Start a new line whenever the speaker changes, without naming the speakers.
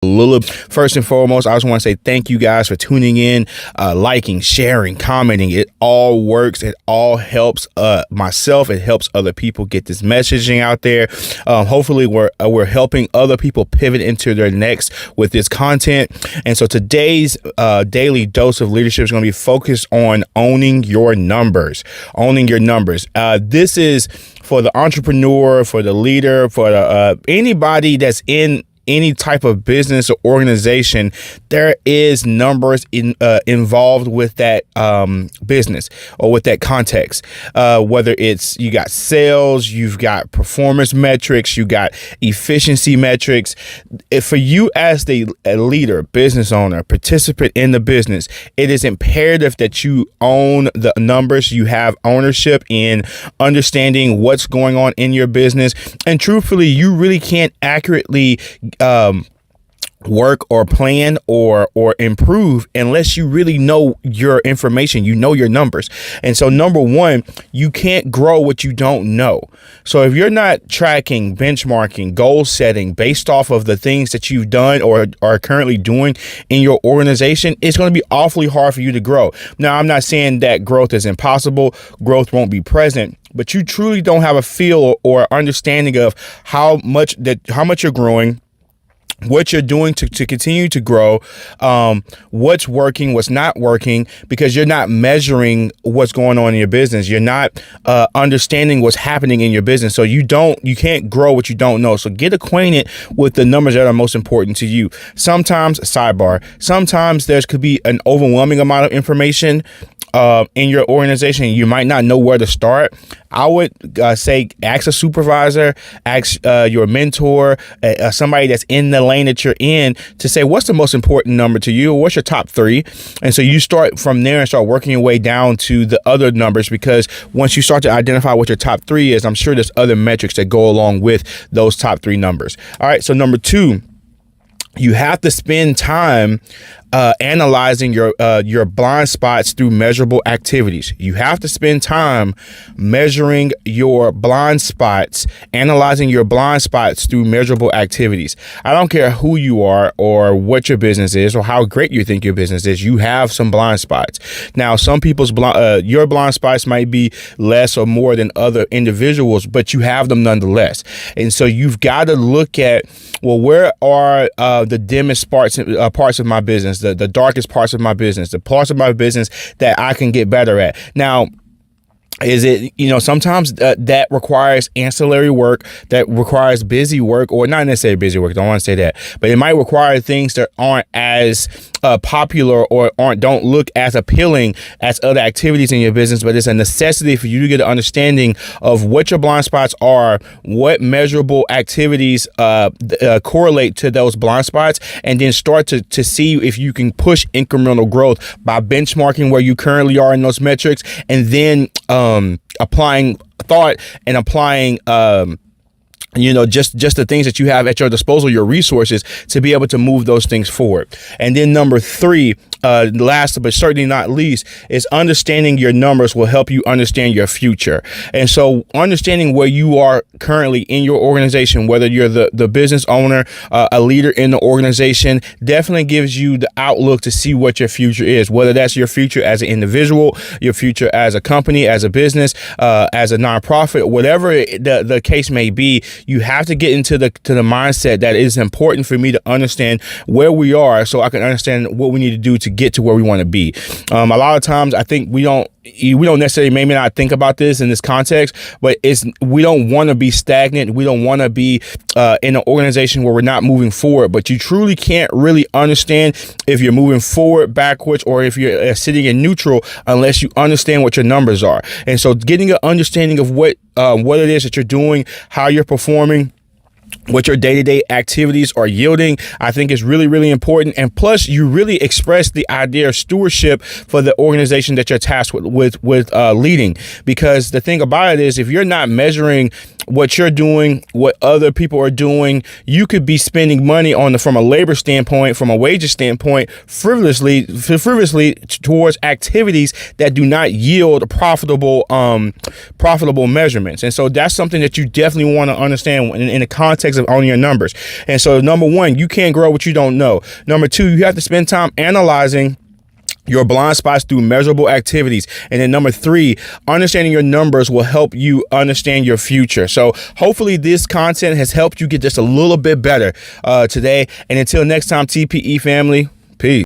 First and foremost, I just want to say thank you guys for tuning in, liking, sharing, commenting. It all works. It all helps myself. It helps other people get this messaging out there. Hopefully, we're helping other people pivot into their next with this content. And so today's daily dose of leadership is going to be focused on owning your numbers. Owning your numbers. This is for the entrepreneur, for the leader, for anybody that's in any type of business or organization. There is numbers involved with that business or with that context. Whether it's you got sales, you've got performance metrics, you got efficiency metrics. For you as a leader, business owner, participant in the business, it is imperative that you own the numbers. You have ownership in understanding what's going on in your business. And truthfully, you really can't accurately work or plan or improve unless you really know your information, you know your numbers. And so number one, you can't grow what you don't know. So if you're not tracking, benchmarking, goal setting based off of the things that you've done or are currently doing in your organization, it's going to be awfully hard for you to grow. Now, I'm not saying that growth is impossible. Growth won't be present, but you truly don't have a feel or understanding of how much you're growing, what you're doing to continue to grow, what's working, what's not working, because you're not measuring what's going on in your business. You're not understanding what's happening in your business. So you can't grow what you don't know. So get acquainted with the numbers that are most important to you. Sometimes there could be an overwhelming amount of information in your organization. You might not know where to start. I would say ask a supervisor, ask your mentor, somebody that's in the lane that you're in, to say what's the most important number to you, or what's your top three. And so you start from there and start working your way down to the other numbers, because once you start to identify what your top three is, I'm sure there's other metrics that go along with those top three numbers. All right. So number two, you have to spend time analyzing your blind spots through measurable activities. You have to spend time measuring your blind spots, analyzing your blind spots through measurable activities. I don't care who you are or what your business is or how great you think your business is. You have some blind spots. Now, some people's your blind spots might be less or more than other individuals, but you have them nonetheless. And so you've got to look at, well, where are the dimmest parts of my business, the darkest parts of my business, the parts of my business that I can get better at. Now, is it, sometimes that requires ancillary work, that requires busy work, or not necessarily busy work. Don't want to say that, but it might require things that aren't as popular or don't look as appealing as other activities in your business. But it's a necessity for you to get an understanding of what your blind spots are, what measurable activities correlate to those blind spots, and then start to see if you can push incremental growth by benchmarking where you currently are in those metrics, and then applying thought and applying just the things that you have at your disposal, your resources, to be able to move those things forward. And then number three, last but certainly not least, is understanding your numbers will help you understand your future. And so understanding where you are currently in your organization, whether you're the business owner, a leader in the organization, definitely gives you the outlook to see what your future is, whether that's your future as an individual, your future as a company, as a business, as a nonprofit, whatever the case may be. You have to get into the mindset that it is important for me to understand where we are, so I can understand what we need to do to get to where we want to be. A lot of times I think we don't necessarily, maybe not think about this in this context, but we don't want to be stagnant. We don't want to be in an organization where we're not moving forward. But you truly can't really understand if you're moving forward, backwards, or if you're sitting in neutral unless you understand what your numbers are. And so getting an understanding of what it is that you're doing, how you're performing, what your day-to-day activities are yielding, I think is really, really important. And plus, you really express the idea of stewardship for the organization that you're tasked with leading. Because the thing about it is, if you're not measuring what you're doing, what other people are doing, you could be spending money from a labor standpoint, from a wages standpoint, frivolously towards activities that do not yield profitable measurements. And so that's something that you definitely want to understand in the context context of owning your numbers. And so number one, you can't grow what you don't know. Number two, you have to spend time analyzing your blind spots through measurable activities. And then number three, understanding your numbers will help you understand your future. So hopefully this content has helped you get just a little bit better today. And until next time, TPE family, peace.